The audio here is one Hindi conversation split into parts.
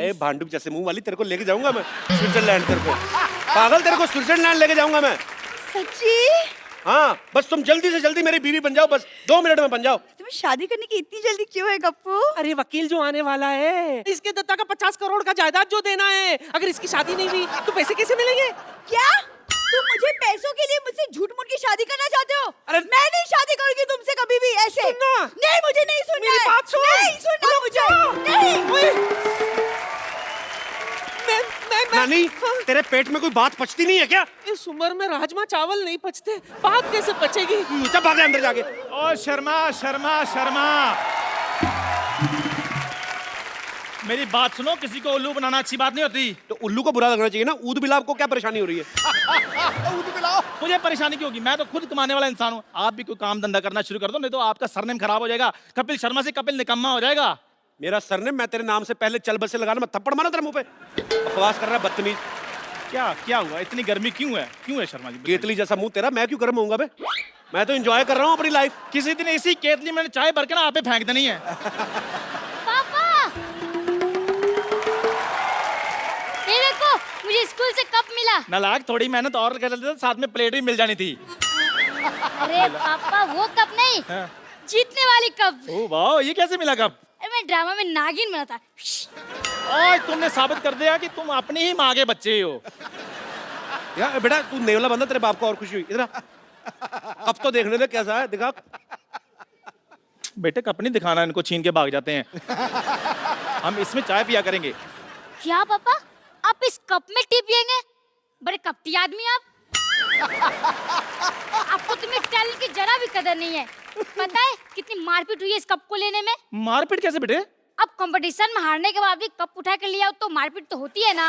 ए भांडुप जैसे मुंह वाली, तेरे को लेके जाऊंगा मैं स्विट्जरलैंड। तेरे को पागल, तेरे को स्विट्जरलैंड लेके जाऊंगा मैं। सच्ची? हाँ, बस तुम जल्दी से जल्दी मेरी बीवी बन जाओ, बस 2 मिनट में बन जाओ। तुम्हें शादी करने की इतनी जल्दी क्यों है गप्पू? अरे वकील जो आने वाला है, इसके दत्ता का 50 करोड़ का जायदाद जो देना है, अगर इसकी शादी नहीं हुई तो पैसे कैसे मिलेंगे? क्या तुम मुझे पैसों के लिए मुझसे झूठ मूठ की शादी करना चाहते हो? अरे मैं नहीं शादी करूंगी तुमसे कभी भी ऐसे। सुनना। नहीं, मुझे नहीं सुनना मेरी है। बात सुन। नहीं सुनना मुझे। नहीं। नानी, तेरे पेट में कोई बात पचती नहीं है क्या? इस उम्र में राजमा चावल नहीं पचते, बात कैसे पचेगी? चल भाग जा अंदर जाके। ओ शर्मा शर्मा शर्मा, मेरी बात सुनो, किसी को उल्लू बनाना अच्छी बात नहीं होती। तो उल्लू को बुरा लगना चाहिए ना। ऊद बिलाव को क्या परेशानी हो रही है? ऊद बिलाओ, मुझे परेशानी क्यों होगी? मैं तो खुद कमाने वाला इंसान हूँ। आप भी कोई काम धंधा करना शुरू कर दो, नहीं तो आपका सरनेम खराब हो जाएगा। कपिल शर्मा से कपिल निकम्मा हो जाएगा। मेरा सरनेम, मैं तेरे नाम से पहले चल बस से लगाना, मैं थप्पड़ मारा तेरे मुंह पे। बकवास कर रहा है बदतमीज। क्या क्या हुआ? इतनी गर्मी क्यों है शर्मा जी? केतली जैसा मुंह तेरा, मैं क्यों गर्म होऊंगा बे? मैं तो एंजॉय कर रहा हूँ अपनी लाइफ। किसी दिन इसी केतली में चाय भर के ना आप पे फेंक देनी है। पापा, ये देखो मुझे स्कूल से कप मिला। नालायक, थोड़ी मेहनत और कर लेते तो साथ में प्लेट भी मिल जानी थी। अरे पापा, वो कप नहीं, हाँ। जीतने वाली कप। ओह वाह, ये कैसे मिला कप? अरे मैं ड्रामा में नागिन बना था। आज तुमने साबित कर दिया कि तुम अपनी ही माँ के बच्चे हो। यार बेटा, तू नेवला बंदा, तेरे बाप को और खुशी हुई। इधर आ। अब तो देखने दे कैसा है, दिखा। बेटे कप नहीं दिखाना, इनको छीन के भाग जाते हैं। हम इसमें चाय पिया करेंगे। क्या पापा, आप इस कप में टी पियेंगे? बड़े कपटी आदमी आप। आपको तो मेरे टैलेंट की जरा भी कदर नहीं है। पता है कितनी मारपीट हुई है इस कप को लेने में? मारपीट कैसे बेटे? अब कंपटीशन में हारने के बाद भी कप उठा कर लिया तो मारपीट तो होती है ना।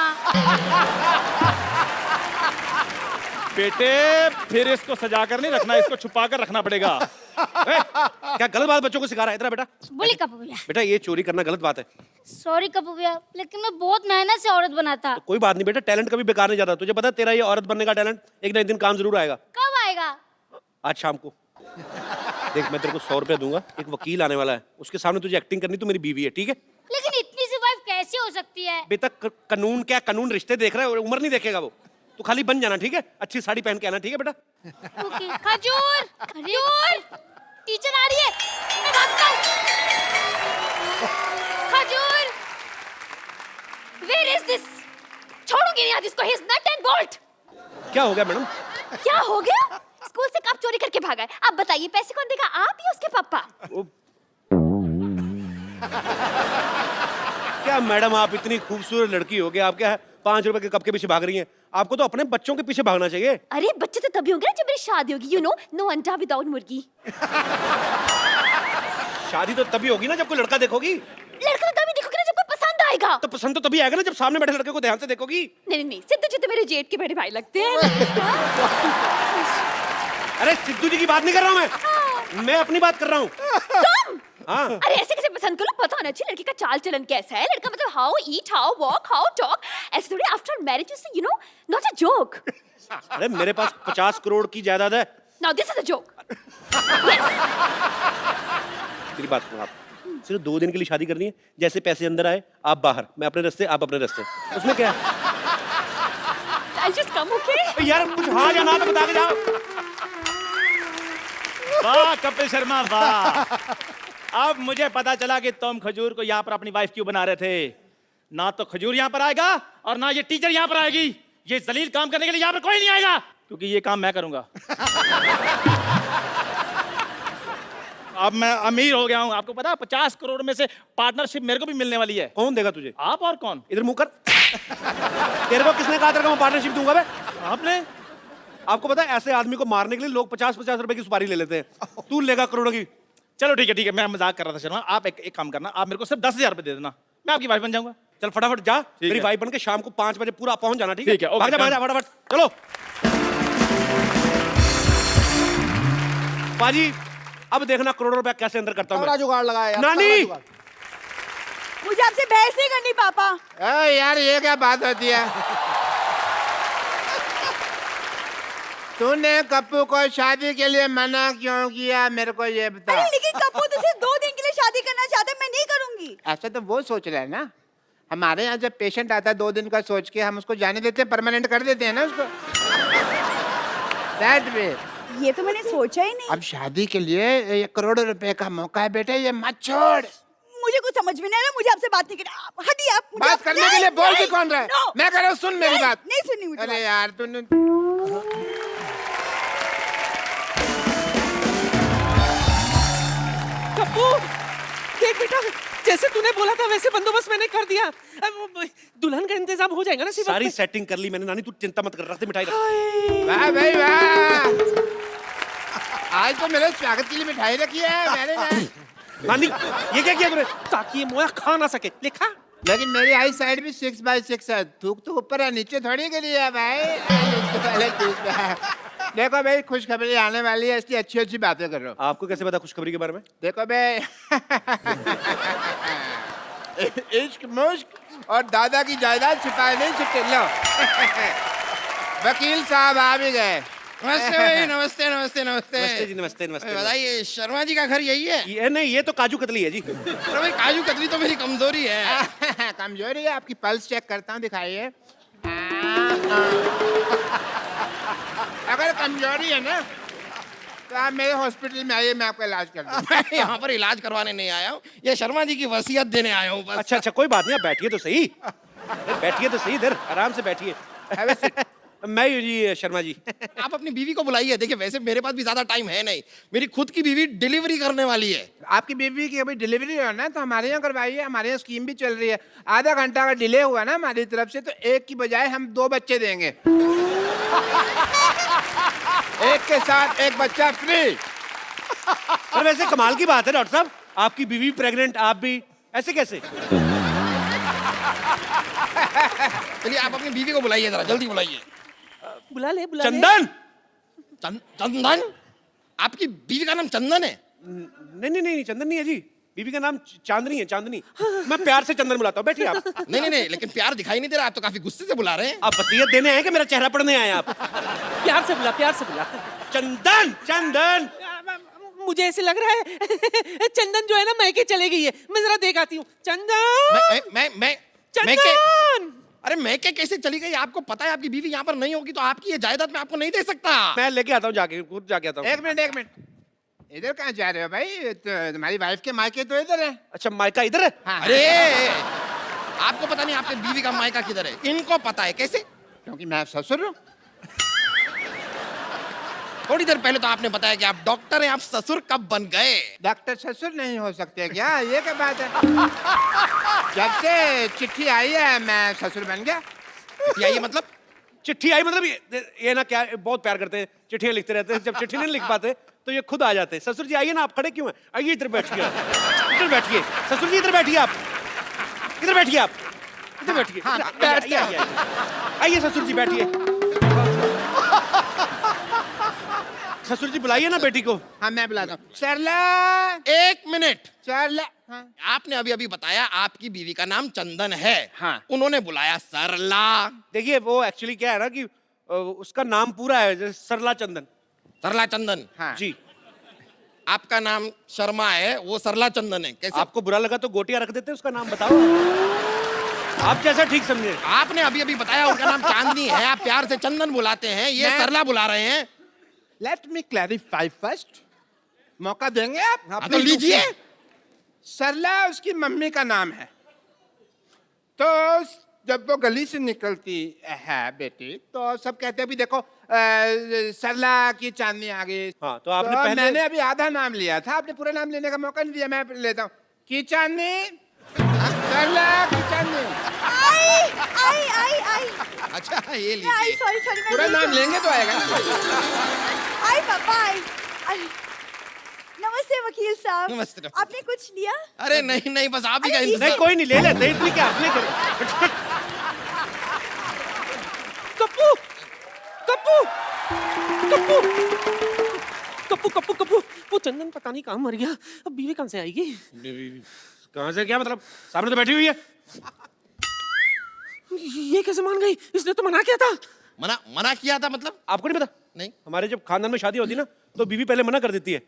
बेटे फिर इसको सजा कर नहीं रखना, इसको छुपा कर रखना पड़ेगा। क्या गलत बात बच्चों को सिखा रहा है? इधर आ बेटा। बोली कपूर भैया। बेटा, ये चोरी करना गलत बात है। सॉरी कपूर भैया, लेकिन मैं बहुत मेहनत से औरत बना था। तो कोई बात नहीं बेटा, टैलेंट कभी बेकार नहीं जाता। तुझे पता है तेरा ये औरत बनने का टैलेंट एक ना एक दिन काम जरूर आएगा। कब आएगा? आज शाम को। देख, मैं तेरे को 100 रुपया दूंगा, एक वकील आने वाला है, उसके सामने तुझे एक्टिंग करनी, तो मेरी बीवी है, ठीक है? लेकिन इतनी सी वाइफ कैसे हो सकती है? बेटा कानून क्या, कानून रिश्ते देख रहा है, उम्र नहीं देखेगा वो। तू खाली बन जाना, ठीक है? अच्छी साड़ी पहन के आना, ठीक है बेटा? ओके। खजूर, खजूर, टीचर आ रही है, मैं भागता हूँ। खजूर, where is this? छोड़ूंगी नहीं आज इसको, he is nut and bolt। क्या हो गया मैडम? क्या हो गया? स्कूल से कप चोरी करके भागा है। अब बताइए पैसे कौन देगा, आप या उसके पापा? क्या मैडम, आप इतनी खूबसूरत लड़की हो गए, आप क्या 5 रुपए के कप के पीछे भाग रही हैं? आपको तो अपने बच्चों के पीछे भागना चाहिए। अरे बच्चे तो तभी होंगे ना जब मेरी शादी होगी। यू नो, नो अंडा विदाउट मुर्गी। शादी तो तभी होगी ना जब कोई लड़का देखोगी। लड़का तो तभी देखोगे ना जब कोई पसंद आएगा। तो पसंद तो तभी आएगा ना जब सामने बैठे लड़के को ध्यान से देखोगी। नहीं नहीं, सिद्धू जी तो मेरे जेठ के बड़े भाई लगते हैं। अरे सिद्धू जी की बात नहीं कर रहा हूँ मैं अपनी बात कर रहा हूँ। तुम? हाँ। अरे ऐसे कैसे पसंद करो? पता होना चाहिए लड़की का चाल चलन कैसा है। लड़का मतलब how eat, how walk, how talk. ऐसे थोड़ी after marriage is you know not a joke. अरे मेरे पास 50 करोड़ की जायदाद है। Now this is a joke. मेरी बात सुनो, आप सिर्फ 2 दिन के लिए शादी करनी है। जैसे पैसे अंदर आए आप बाहर, मैं अपने रास्ते, आप अपने रास्ते। उसमें क्या है? I'll just come, okay? यार कुछ हाँ या ना तो बता के जाओ। वाह कपिल शर्मा वाह। अब मुझे पता चला कि तुम खजूर को यहाँ पर अपनी वाइफ क्यों बना रहे थे। ना तो खजूर यहाँ पर आएगा और ना ये टीचर यहाँ पर आएगी। ये जलील काम करने के लिए यहाँ पर कोई नहीं आएगा, क्योंकि ये काम मैं करूंगा। अब मैं अमीर हो गया हूँ। आपको पता है 50 करोड़ में से पार्टनरशिप मेरे को भी मिलने वाली है। कौन देगा तुझे? आप और कौन? इधर मुंह कर। तेरे को किसने कहा तेरे को मैं पार्टनरशिप दूंगा बे? आपने? आपको पता है ऐसे आदमी को मारने के लिए लोग 50-50 रुपए की सुपारी ले लेते हैं। तू लेगा करोड़ों की। चलो ठीक है, मैं मजाक कर रहा था शर्मा। आप एक काम करना, आप मेरे को सिर्फ 10,000 रुपए दे देना, मैं आपकी वाइफ बन जाऊंगा। चल फटाफट जा, मेरी है। वाइफ बन के शाम को 5 बजे पूरा पहुंच जाना, ठीक है? ठीक है, ओके, भाग जा फटाफट, चलो। पाजी अब देखना करोड़ों रुपया कैसे अंदर करता हूँ मैं। जुगाड़ लगाया यार, नानी! तगड़ा जुगाड़। मुझे आपसे बहस नहीं करनी पापा। यार ये क्या बात होती है? तूने कप्पू को शादी के लिए मना क्यों किया, मेरे को ये बता। अरे लेकिन कपूर तो सिर्फ 2 दिन के लिए शादी करना चाहता है, मैं नहीं करूंगी। ऐसा तो वो सोच रहा है ना, हमारे यहाँ जब पेशेंट आता है 2 दिन का सोच के हम उसको जाने देते हैं, परमानेंट कर देते हैं ना उसको। That way. ये तो मैंने सोचा ही नहीं। अब शादी के लिए 1 करोड़ रुपए का मौका है बेटे, ये मत छोड़। मुझे कुछ समझ में नहीं आ रहा, मुझे आपसे बात नहीं करनी। हटिए आप। मुझे बात करने के लिए बोल भी कौन रहा है? No, मैं कह रहा हूँ, सुन मेरी बात। नहीं सुननी मुझे अरे बात। यार तूने कप्पू देख बेटा, जैसे तूने बोला था वैसे बंदोबस्त मैंने कर दिया। अब वो दुल्हन का इंतजाम हो जाएगा ना सिवा सारी सेटिंग कर ली मैंने नानी, तू चिंता मत कर, रखते मिठाई रख। वाह भाई वाह, आज तो मेरे स्वागत के लिए मिठाई रखी है मैंने ना। नानी ये क्या किया तूने? ताकि ये मोया खा ना सके। लिखा लेकिन मेरी आई साइड भी 6x6 है, थूक तो ऊपर है नीचे थोड़ी के लिए है भाई। पहले देखो भाई, खुशखबरी आने वाली है, इसलिए अच्छी अच्छी बातें कर रहा हूँ। आपको कैसे पता खुशखबरी के बारे में? देखो भाई, इश्क मुश्क और दादा की जायदाद छिपाए नहीं छुपते। लो वकील साहब आ भी गए। नमस्ते भाई, नमस्ते नमस्ते नमस्ते। नमस्ते जी, नमस्ते नमस्ते। बताइए, शर्मा जी का घर यही है? ये नहीं, ये तो काजू कतली है जी। अरे भाई, काजू कतली तो मेरी कमजोरी है। कमजोरी है आपकी? पल्स चेक करता हूँ, दिखाइए। अगर कमजोरी है ना तो आप मेरे हॉस्पिटल में आइए, मैं आपका इलाज कर दूँ। मैं यहाँ पर इलाज करवाने नहीं आया हूँ, ये शर्मा जी की वसीयत देने आया हूँ बस। अच्छा अच्छा, कोई बात नहीं, आप बैठिए तो सही। बैठिए तो सही, इधर आराम से बैठिए। मैं हूँ जी शर्मा जी। आप अपनी बीवी को बुलाइए। देखिए, वैसे मेरे पास भी ज्यादा टाइम है नहीं, मेरी खुद की बीवी डिलीवरी करने वाली है। आपकी बीवी की अभी डिलीवरी हो ना, तो हमारे यहाँ करवाइए। हमारे यहाँ स्कीम भी चल रही है, आधा घंटा अगर डिले हुआ ना हमारी तरफ से तो 1 की बजाय हम 2 बच्चे देंगे। एक के साथ 1 बच्चा फ्री। पर वैसे कमाल की बात है डॉक्टर साहब, आपकी बीवी प्रेग्नेंट, आप भी, ऐसे कैसे? चलिए, आप अपनी बीवी को बुलाइए, जरा जल्दी बुलाइए। बुला ले, बुला ले। चंदन। चंदन? आपकी बीवी का नाम चंदन है? नहीं नहीं नहीं, चंदन नहीं है जी, बीवी का नाम चांदनी है, चांदनी। मैं प्यार से चंदन बुलाता हूँ, बैठिए आप। नहीं नहीं नहीं, लेकिन प्यार दिखाई नहीं दे रहा, आप तो काफी गुस्से से बुला रहे हैं। आप वसीयत देने आए कि मेरा चेहरा पढ़ने आए आप? प्यार से बुला, प्यार से बुला। चंदन चंदन। मुझे ऐसे लग रहा है चंदन जो है ना मैके चले गई है। मैं जरा देख आती हूँ। चंदन, मैं चंदन। अरे मैं क्या, कैसे चली गई? आपको पता है आपकी बीवी यहाँ पर नहीं होगी तो आपकी ये जायदाद मैं आपको नहीं दे सकता। मैं लेके आता हूँ, जाके खुद जाके आता हूँ। 1 मिनट 1 मिनट, इधर कहाँ जा रहे हो भाई? तो तुम्हारी वाइफ के मायके तो इधर है। अच्छा, मायका इधर है? हाँ, अरे आपको पता नहीं आपके बीवी का मायका किधर है? इनको पता है। कैसे? क्योंकि मैं ससुर हूँ। थोड़ी देर पहले तो आपने बताया कि आप डॉक्टर हैं, आप ससुर कब बन गए? डॉक्टर ससुर नहीं हो सकते क्या? ये क्या बात है? जब से चिट्ठी आई है मैं ससुर बन गया। या ये मतलब? चिट्ठी आई मतलब ये ना, क्या बहुत प्यार करते हैं, चिट्ठियां लिखते रहते हैं, जब चिट्ठी नहीं लिख पाते तो ये खुद आ जाते हैं। ससुर जी आइए ना, आप खड़े क्यों हैं? आइए इधर बैठिए, इधर बैठिए। ससुर जी इधर बैठिए, आप इधर बैठिए, आप इधर बैठिए। आइए आइए आइए ससुर जी बैठिए। ससुर जी बुलाइए ना बेटी को। हाँ मैं बुलाता हूँ। सरला, 1 मिनट। सरला। हाँ। आपने अभी अभी बताया आपकी बीवी का नाम चंदन है। हाँ। उन्होंने बुलाया सरला। देखिए वो एक्चुअली क्या है ना कि उसका नाम पूरा है जैसे सरला चंदन। सरला चंदन? हाँ। जी। आपका नाम शर्मा है, वो सरला चंदन है। कैसे? आपको बुरा लगा तो गोटियां रख देते, उसका नाम बताओ, आप जैसा ठीक समझे। आपने अभी अभी बताया उनका नाम चांदनी है, आप प्यार से चंदन बुलाते हैं, ये सरला बुला रहे हैं। Let me clarify first. मौका देंगे आप? हाँ, तो लीजिए। सरला उसकी मम्मी का नाम है, तो जब वो गली से निकलती है बेटी तो सब कहते हैं भी देखो सरला की चांदनी आ गई। हाँ, तो आपने पहले... मैंने अभी आधा नाम लिया था, आपने पूरा नाम लेने का मौका नहीं दिया। मैं लेता हूँ की चांदनी, सरला की चांदनी। आई आई आई आई अच्छा ये आई, लीजिए। सॉरी सॉरी, पूरा नाम लेंगे तो आएगा। आई पापा, आई। नमस्ते वकील साहब। नमस्ते। आपने कुछ लिया? अरे नहीं नहीं, बस आप ही का अरे, इंतजार। नहीं कोई नहीं, ले लेते हैं, ठीक है आपने करो। कप्पू, कप्पू, कप्पू, कप्पू, कप्पू, कप्पू। वो चंदन पता नहीं कहाँ मर गया, अब बीवी कहाँ से आएगी? कहाँ से क्या मतलब? सामने तो बैठी हुई है। ये कैसे मान गई? इसने तो मना किया था। मना किया था मतलब? आपको नहीं पता? नहीं। हमारे जब खानदान में शादी होती है ना तो बीवी पहले मना कर देती है।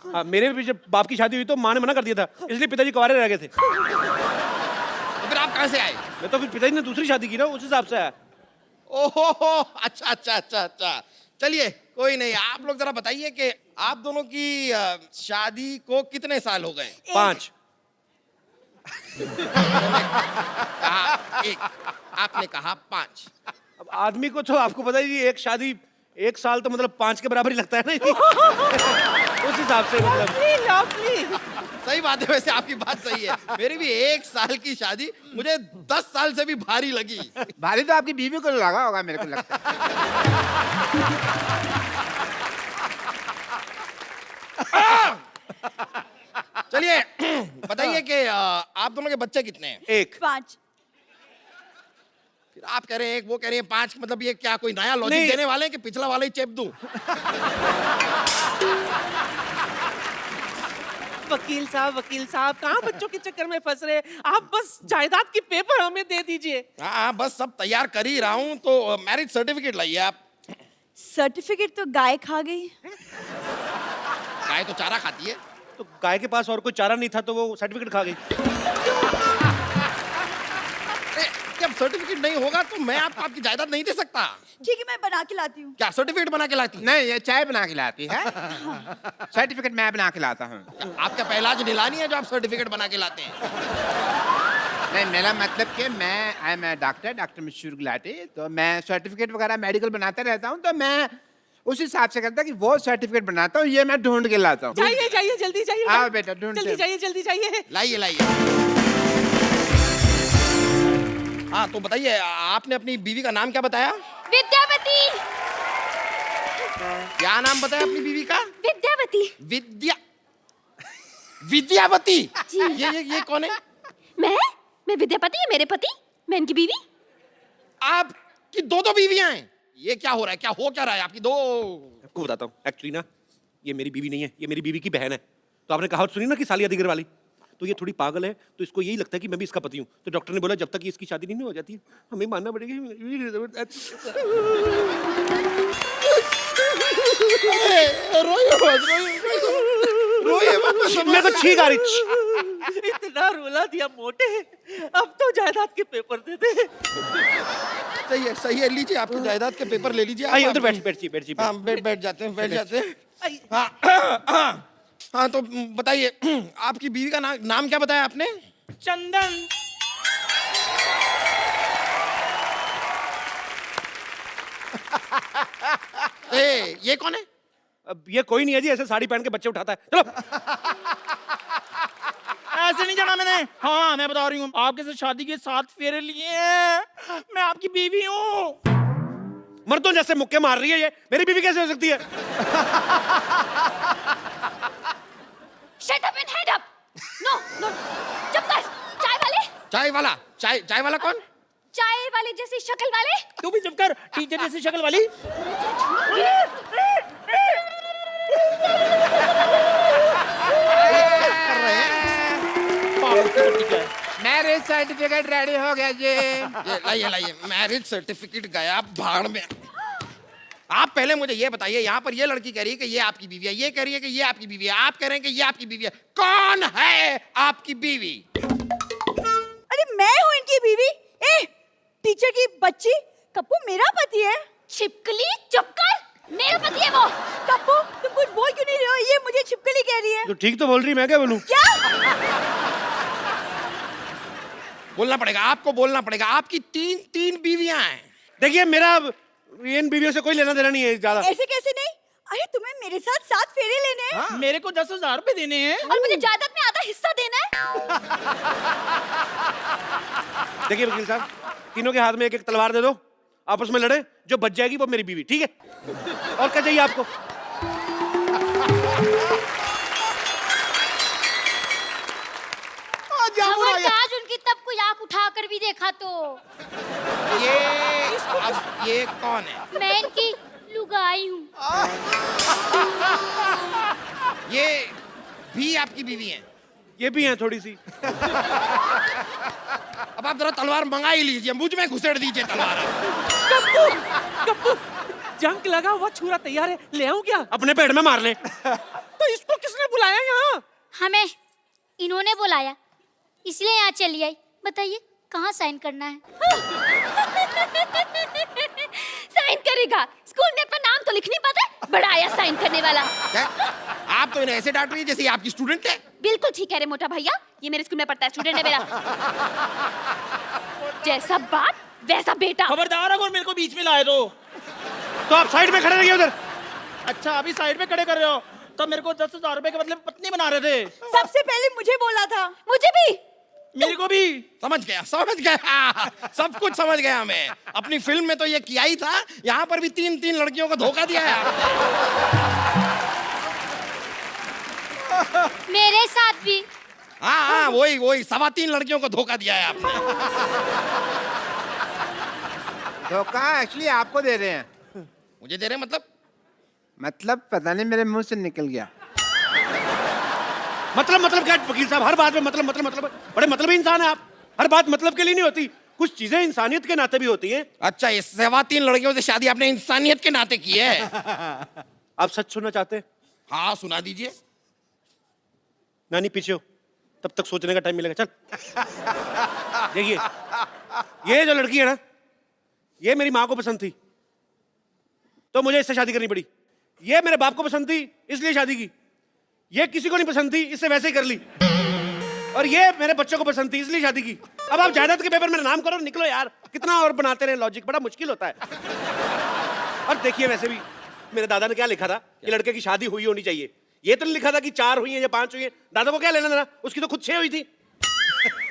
हाँ, मेरे भी जब बाप की शादी हुई तो माँ ने मना कर दिया था, इसलिए पिताजी कुंवारे रह गए थे। तो फिर आप कहाँ से आए? मैं तो फिर पिताजी ने दूसरी शादी की ना, उस हिसाब से है। ओहो, अच्छा अच्छा अच्छा अच्छा, चलिए कोई नहीं। आप लोग जरा बताइए कि आप दोनों की शादी को कितने साल हो गए? 5। कहा 1, आपने कहा 5। अब आदमी को तो आपको पता ही, एक शादी 1 साल तो मतलब 5 के बराबर ही लगता है ना। उस हिसाब से मतलब सही बात है, वैसे आपकी बात सही है। मेरी भी 1 साल की शादी मुझे 10 साल से भी भारी लगी। भारी तो आपकी बीवी को लगा होगा, मेरे को लगता है। चलिए बताइए कि आप दोनों के बच्चे कितने हैं? 1। 5। फिर आप कह रहे हैं 1, वो कह रहे हैं 5, मतलब ये क्या कोई नया लॉजिक नहीं। देने वाले हैं कि पिछला वाला ही चेप दूं? वकील साहब कहाँ बच्चों के चक्कर में फंस रहे? आप बस जायदाद की पेपर हमें दे दीजिए। हाँ बस सब तैयार कर ही रहा हूँ, तो मैरिज सर्टिफिकेट लाइए आप। सर्टिफिकेट तो गाय खा गई। गाय तो चारा खाती है। तो गाय के पास और कोई चारा नहीं था तो वो सर्टिफिकेट खा गई। जब सर्टिफिकेट नहीं होगा तो मैं आपकी जायदाद नहीं दे सकता। ठीक है, मैं बना के लाती हूँ। क्या सर्टिफिकेट बना के लाती? नहीं, ये चाय बना के लाती है। सर्टिफिकेट मैं बना के लाता हूँ। आपका पहला आज नीलानी है जो आप सर्टिफिकेट बना के लाते हैं। नहीं, मेरा मतलब कि आई एम डॉक्टर मशहूर गुलाटी, तो मैं सर्टिफिकेट वगैरह मेडिकल बनाता रहता हूँ, तो मैं उस हिसाब से करता कि वो सर्टिफिकेट बनाता हूँ, ये मैं ढूंढ के लाता हूँ। जाइए जल्दी जाइए। आओ बेटा, ढूंढते जल्दी जाइए। लाइए। हाँ तो बताइए, आपने अपनी बीवी का नाम क्या बताया? विद्यावती। क्या नाम बताया अपनी बीवी का? विद्यावती। विद्यावती। ये कौन है? मैं विद्यापति है मेरे पति, मैं इनकी बीवी। आपकी 2 बीवियां हैं? ये क्या हो रहा है? क्या रहा है आपकी 2? आपको बताता हूँ, एक्चुअली ना ये मेरी बीवी नहीं है, ये मेरी बीवी की बहन है। तो आपने कहावत सुनी ना कि सालिया दिगर वाली, तो ये थोड़ी पागल है, तो इसको यही लगता है कि मैं भी इसका पति हूँ। तो डॉक्टर ने बोला जब तक इसकी शादी नहीं हो जाती हमें मानना पड़ेगा। मैं तो छींक आ रही। इतना रुला दिया मोटे, अब तो जायदाद के पेपर दे दे। सही है, लीजिए आपकी जायदाद के पेपर ले लीजिए। आइए उधर बैठिए। हाँ बैठ जाते हैं। हाँ तो बताइए, आपकी बीवी का नाम क्या बताया आपने? चंदन। ये कौन है? अब ये कोई नहीं है जी, ऐसे साड़ी पहन के बच्चे उठाता है। चलो। ऐसे नहीं जाना मैंने। हाँ मैं बता रही हूँ, आपके साथ शादी के 7 फेरे लिए हैं। मैं आपकी बीवी हूँ। मर्दों जैसे मुक्के मार रही है ये, मेरी बीवी कैसे हो सकती है? Shut up and head up. No. चुप कर। चाय वाला कौन? चाय वाले जैसी शक्ल वाले। तू भी चुप कर, टीचर जैसी शक्ल वाली। मैरिज सर्टिफिकेट रेडी हो गया जी। लाइए मैरिज सर्टिफिकेट गया भाड़ में। आप पहले मुझे ये बताइए, यहाँ पर ये लड़की कह रही है कि ये आपकी बीवी है, ये कह रही है कि ये आपकी बीवी है, आप कह रहे हैं कि ये आपकी बीवी है। कौन है आपकी बीवी? अरे मैं हूँ इनकी बीवी। टीचर की बच्ची, कप्पू मेरा पति है। छिपकली चुप कर, मेरा पति है वो। कप्पू तुम कुछ बोल क्यों नहीं रहे हो? ये मुझे छिपकली कह रही है। तो ठीक तो बोल रही, मैं क्या बोलूं? क्या? बोलना पड़ेगा, आपको बोलना पड़ेगा। आपकी 3 बीवियां हैं। देखिए मेरा इन बीवियों से कोई लेना देना नहीं है ज्यादा। ऐसे कैसे नहीं? अरे तुम्हें मेरे साथ 7 फेरे लेने हैं। हाँ। मेरे को 10,000 रुपए देने हैं और मुझे जायदाद में आधा हिस्सा देना है। देखिए वकील साहब, तीनों के हाथ में एक तलवार दे दो, आपस में लड़े, जो बच जाएगी वो मेरी बीवी, ठीक है? और क्या चाहिए आपको? खबरदार उनकी तब कोई आंख उठाकर भी देखा तो। ये कौन है? मैं इनकी लुगाई हूँ। ये भी आपकी बीवी हैं? ये भी हैं थोड़ी सी। अब आप जरा तलवार मंगा ही लीजिए, मुझ में घुसेड़ दीजिए तलवार। कप्पू जंग लगा हुआ छुरा तैयार है, ले आऊं क्या? अपने पेट में मार ले। तो इसको किसने बुलाया यहाँ? हमें इन्होंने बुलाया, इसलिए यहाँ चली आई। बताइए कहाँ साइन करना है? साइन करेगा? स्कूल में अपना नाम तो लिख नहीं पाता, बड़ा आया साइन करने वाला। क्या? आप तो इन्हें ऐसे डांट रही है जैसे ये आपकी स्टूडेंट है। बिल्कुल ठीक है रे मोटा भैया, ये मेरे स्कूल में पढ़ता है, स्टूडेंट है मेरा। जैसा बाप वैसा बेटा। खबरदार अगर मेरे को बीच में लाए तो आप साइड में खड़े रहिए उधर। अच्छा अभी साइड में खड़े कर रहे हो, तो मेरे को 10,000 रुपए के मतलब पत्नी बना रहे थे। सबसे पहले मुझे बोला था। मुझे भी। मेरे को भी। समझ गया सब कुछ समझ गया मैं। अपनी फिल्म में तो ये किया ही था, यहाँ पर भी 3 लड़कियों को धोखा दिया है। मेरे साथ भी। हाँ वही 3.25 लड़कियों को धोखा दिया है आपने। धोखा एक्चुअली आपको दे रहे हैं। मुझे दे रहे मतलब पता नहीं मेरे मुंह से निकल गया। मतलब क्या वकील साहब, हर बात में मतलब बड़े मतलब इंसान है आप। हर बात मतलब के लिए नहीं होती, कुछ चीजें इंसानियत के नाते भी होती हैं। अच्छा ये 3.25 लड़कियों से शादी आपने इंसानियत के नाते की है। आप सच सुनना चाहते हैं? हाँ सुना दीजिए। नानी पीछे हो, तब तक सोचने का टाइम मिलेगा। चल देखिए, ये जो लड़की है ना, ये मेरी माँ को पसंद थी तो मुझे इससे शादी करनी पड़ी। ये मेरे बाप को पसंद थी इसलिए शादी की। ये किसी को नहीं पसंद थी, इससे वैसे ही कर ली। और ये मेरे बच्चों को पसंद थी इसलिए शादी की। अब आप जायदाद के पेपर में नाम करो, निकलो यार। कितना और बनाते रहे लॉजिक, बड़ा मुश्किल होता है। और देखिए वैसे भी मेरे दादा ने क्या लिखा था कि लड़के की शादी हुई होनी चाहिए। ये तो नहीं लिखा था कि 4 हुई है या 5 हुई है। दादा को क्या लेना देना, उसकी तो खुद 6 हुई थी।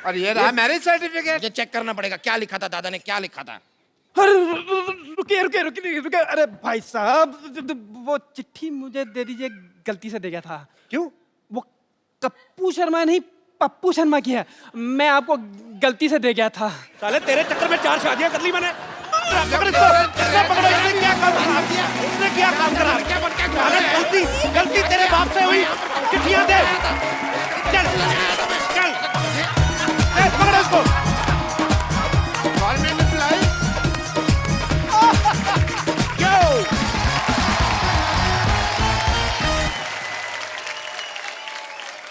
और ये रहा मैरिज सर्टिफिकेट। ये चेक करना पड़ेगा क्या लिखा था दादा ने, क्या लिखा था। अरे रुकिए अरे भाई साहब, वो चिट्ठी मुझे दे दीजिए, गलती से दे गया था। क्यों? वो कप्पू शर्मा नहीं, पप्पू शर्मा की है। मैं आपको गलती से दे गया था। साले तेरे चक्कर में 4 शादियां कर ली मैंने। पकड़ो इसको, पकड़ो। इसने क्या काम करा? इसने क्या काम करा? गलती तेरे बाप से हुई। चिट्ठियां दे। चल पकड़ो इसको। Government employ.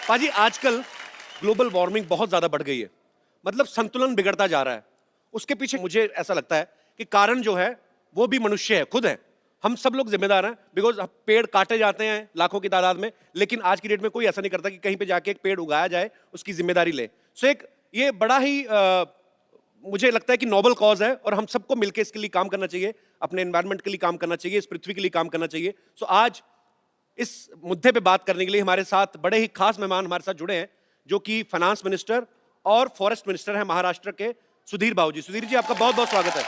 पाजी आजकल ग्लोबल वार्मिंग बहुत ज्यादा बढ़ गई है, मतलब संतुलन बिगड़ता जा रहा है। उसके पीछे मुझे ऐसा लगता है कि कारण जो है वो भी मनुष्य है, खुद है। हम सब लोग जिम्मेदार हैं, बिकॉज पेड़ काटे जाते हैं लाखों की तादाद में, लेकिन आज की डेट में कोई ऐसा नहीं करता कि कहीं पे जाके एक पेड़ उगाया जाए, उसकी जिम्मेदारी ले। सो एक ये बड़ा ही मुझे लगता है कि नोबल कॉज है और हम सबको मिलकर इसके लिए काम करना चाहिए, अपने एनवायरनमेंट के लिए काम करना चाहिए, इस पृथ्वी के लिए काम करना चाहिए। सो आज इस मुद्दे पे बात करने के लिए हमारे साथ बड़े ही खास मेहमान हमारे साथ जुड़े हैं, जो कि फाइनेंस मिनिस्टर और फॉरेस्ट मिनिस्टर हैं महाराष्ट्र के, सुधीर बाबू जी। सुधीर जी आपका बहुत बहुत स्वागत है।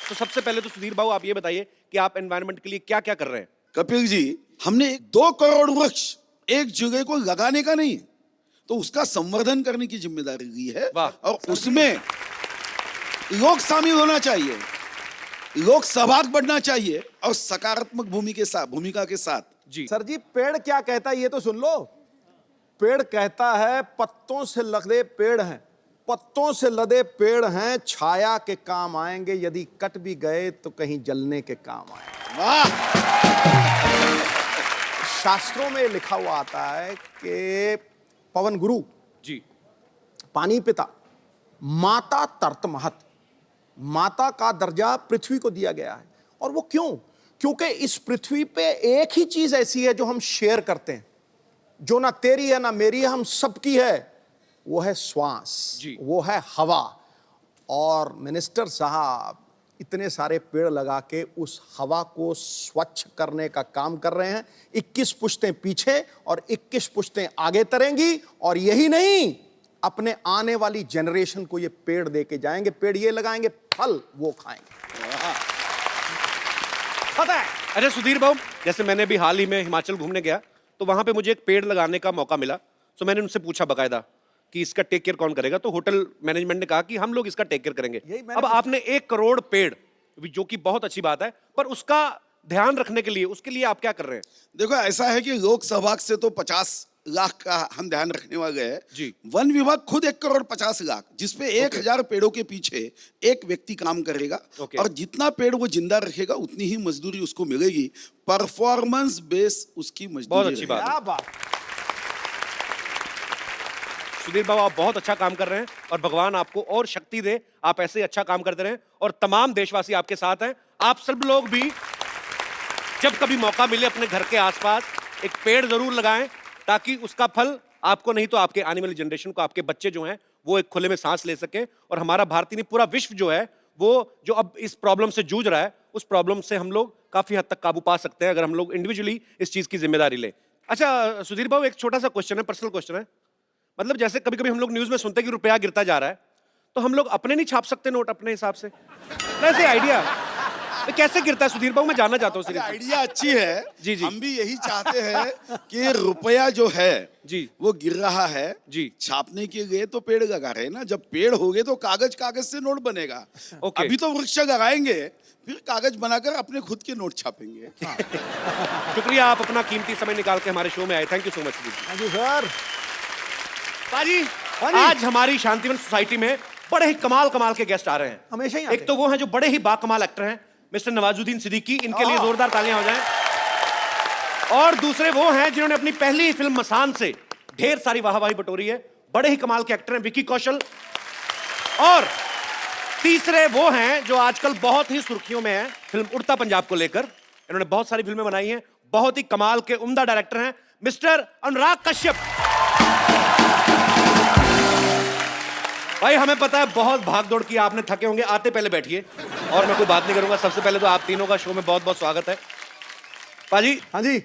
तो सबसे पहले तो सुधीर बाबू आप ये बताइए कि आप एनवायरनमेंट के लिए क्या क्या कर रहे हैं? कपिल जी, हमने 2 करोड़ वृक्ष एक जगह को लगाने का नहीं, तो उसका संवर्धन करने की जिम्मेदारी ली है। और उसमें लोग शामिल होना चाहिए, लोग सहभाग बढ़ना चाहिए और सकारात्मक भूमिका के साथ। जी सर जी, पेड़ क्या कहता है ये तो सुन लो। पेड़ कहता है पत्तों से लदे पेड़ हैं, पत्तों से लदे पेड़ हैं, छाया के काम आएंगे, यदि कट भी गए तो कहीं जलने के काम आएंगे। वाह! शास्त्रों में लिखा हुआ आता है कि पवन गुरु जी, पानी पिता, माता तर्त महत, माता का दर्जा पृथ्वी को दिया गया है। और वो क्यों? क्योंकि इस पृथ्वी पे एक ही चीज ऐसी है जो हम शेयर करते हैं, जो ना तेरी है ना मेरी है, हम सबकी है, वो है श्वास, वो है हवा। और मिनिस्टर साहब इतने सारे पेड़ लगा के उस हवा को स्वच्छ करने का काम कर रहे हैं। 21 पुश्तें पीछे और 21 पुश्तें आगे तरेंगी, और यही नहीं, अपने आने वाली जनरेशन को ये पेड़ देके जाएंगे। पेड़ ये लगाएंगे, फल वो खाएंगे। पता है? अरे सुधीर बाबू, जैसे मैंने भी हाल ही में हिमाचल घूमने गया तो वहां पे मुझे एक पेड़ लगाने का मौका मिला। तो मैंने उनसे पूछा बकायदा कि इसका टेक केयर कौन करेगा, तो होटल मैनेजमेंट ने कहा कि हम लोग इसका टेक केयर करेंगे। अब आपने 1 करोड़ पेड़, जो कि बहुत अच्छी बात है, पर उसका ध्यान रखने के लिए, उसके लिए आप क्या कर रहे हैं? देखो ऐसा है कि लोक सहभाग से तो 50 लाख का हम ध्यान रखने वाले हैं जी। वन विभाग खुद 1 करोड़ 50 लाख, जिसपे 1000 पेड़ों के पीछे एक व्यक्ति काम करेगा। और जितना पेड़ वो जिंदा रखेगा उतनी ही मजदूरी उसको मिलेगी। परफॉर्मेंस बेस उसकी मजदूरी। बहुत अच्छी बात है। सुधीर बाबू आप बहुत अच्छा काम कर रहे हैं और भगवान आपको और शक्ति दे, आप ऐसे ही अच्छा काम करते रहें और तमाम देशवासी आपके साथ हैं। आप सब लोग भी जब कभी मौका मिले अपने घर के आसपास एक पेड़ जरूर लगाएं, ताकि उसका फल आपको नहीं तो आपके आने वाली जनरेशन को, आपके बच्चे जो हैं वो एक खुले में सांस ले सके और हमारा भारतीय नहीं पूरा विश्व जो है वो जो अब इस प्रॉब्लम से जूझ रहा है उस प्रॉब्लम से हम लोग काफी हद तक काबू पा सकते हैं अगर हम लोग इंडिविजुअली इस चीज की जिम्मेदारी लें। अच्छा सुधीर बाबू, एक छोटा सा क्वेश्चन है, पर्सनल क्वेश्चन है। मतलब जैसे कभी कभी हम लोग न्यूज में सुनते हैं कि रुपया गिरता जा रहा है, तो हम लोग अपने नहीं छाप सकते नोट अपने हिसाब से? वैसे आइडिया कैसे गिरता है सुधीर बाबू, मैं जानना चाहता हूँ। आइडिया अच्छी है जी जी, हम भी यही चाहते हैं कि रुपया जो है जी वो गिर रहा है जी, छापने के लिए तो पेड़ लगा रहे हैं ना, जब पेड़ हो गए तो कागज कागज से नोट बनेगा। ओके। अभी तो वृक्ष लगाएंगे फिर कागज बनाकर अपने खुद के नोट छापेंगे। शुक्रिया, आप अपना कीमती समय निकाल के हमारे शो में आए, thank you so much. Thank you sir. बाजी, आज हमारी शांतिवन सोसाइटी में बड़े ही कमाल कमाल के गेस्ट आ रहे हैं। हमेशा ही आते एक तो वो हैं जो बड़े ही बाकमाल एक्टर हैं, मिस्टर नवाजुद्दीन सिद्दीकी, इनके लिए जोरदार तालियां हो जाएं। और दूसरे वो हैं जिन्होंने अपनी पहली फिल्म मसान से ढेर सारी वाहवाही बटोरी है, बड़े ही कमाल के एक्टर हैं, विकी कौशल। और तीसरे वो हैं जो आजकल बहुत ही सुर्खियों में हैं फिल्म उड़ता पंजाब को लेकर। इन्होंने बहुत सारी फिल्में बनाई हैं, बहुत ही कमाल के उम्दा डायरेक्टर हैं मिस्टर अनुराग कश्यप। भाई हमें पता है बहुत भाग दौड़ की, आपने थके होंगे, आते पहले बैठिए और मैं कोई बात नहीं करूंगा। सबसे पहले तो आप तीनों का शो में बहुत बहुत स्वागत है। पाजी। हाँ जी।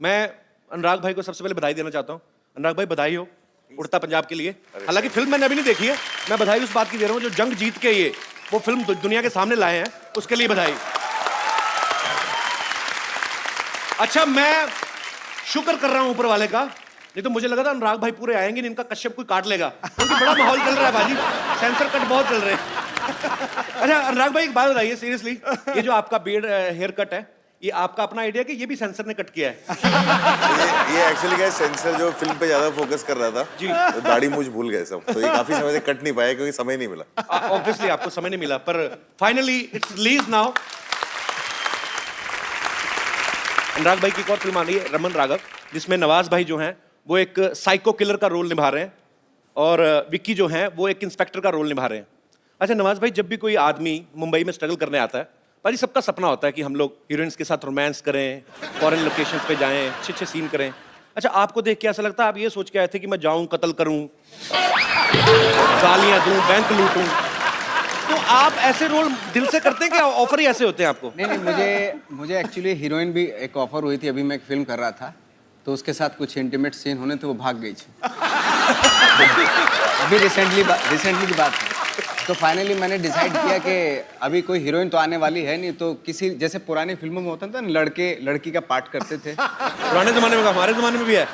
मैं अनुराग भाई को सबसे पहले बधाई देना चाहता हूँ। अनुराग भाई बधाई हो उड़ता पंजाब के लिए। हालांकि फिल्म मैंने अभी नहीं देखी है, मैं बधाई उस बात की दे रहा हूँ जो जंग जीत के ये वो फिल्म दुनिया के सामने लाए हैं, उसके लिए बधाई। अच्छा, मैं शुक्र कर रहा हूं ऊपर वाले का, नहीं तो मुझे लगा था अनुराग भाई पूरे आएंगे, इनका कश्यप कोई काट लेगा, क्योंकि बड़ा माहौल चल रहा है बाजी, सेंसर कट बहुत चल रहे हैं। अच्छा अनुराग भाई एक बात बताइए सीरियसली, ये जो आपका बियर्ड हेयर कट है ये आपका अपना आइडिया कि ये भी सेंसर ने कट किया है? ये एक्चुअली क्या है, सेंसर जो फिल्म पे ज्यादा फोकस कर रहा था जी, तो दाढ़ी मूंछ भूल गए सब, तो ये काफी समय से कट नहीं पाया क्योंकि समय नहीं मिला। ऑब्वियसली आपको समय नहीं मिला, पर फाइनली इट्स रिलीज नाउ। अनुराग भाई की एक और फिल्म आ रही है रमन राघव, जिसमें नवाज भाई जो हैं वो एक साइको किलर का रोल निभा रहे हैं और विक्की जो हैं वो एक इंस्पेक्टर का रोल निभा रहे हैं। अच्छा नवाज भाई, जब भी कोई आदमी मुंबई में स्ट्रगल करने आता है, भाई सबका सपना होता है कि हम लोग हीरोइंस के साथ रोमांस करें, फॉरेन लोकेशंस पे जाएं, अच्छे अच्छे सीन करें। अच्छा आपको देख के ऐसा लगता है आप ये सोच के आए थे कि मैं जाऊं, कत्ल करूं, गालियां दूं, बैंक लूटूं, तो आप ऐसे रोल दिल से करते हैं कि ऑफर ही ऐसे होते हैं आपको? नहीं, मुझे एक्चुअली हीरोइन भी एक ऑफर हुई थी, अभी मैं एक फिल्म कर रहा था तो उसके साथ कुछ इंटीमेट सीन होने थे, वो भाग गई थी। अभी रिसेंटली की बात है। तो फाइनली मैंने डिसाइड किया कि अभी कोई हीरोइन तो आने वाली है नहीं, तो किसी जैसे पुरानी फिल्मों में होता था ना, लड़के लड़की का पार्ट करते थे। पुराने जमाने में, हमारे जमाने में भी है,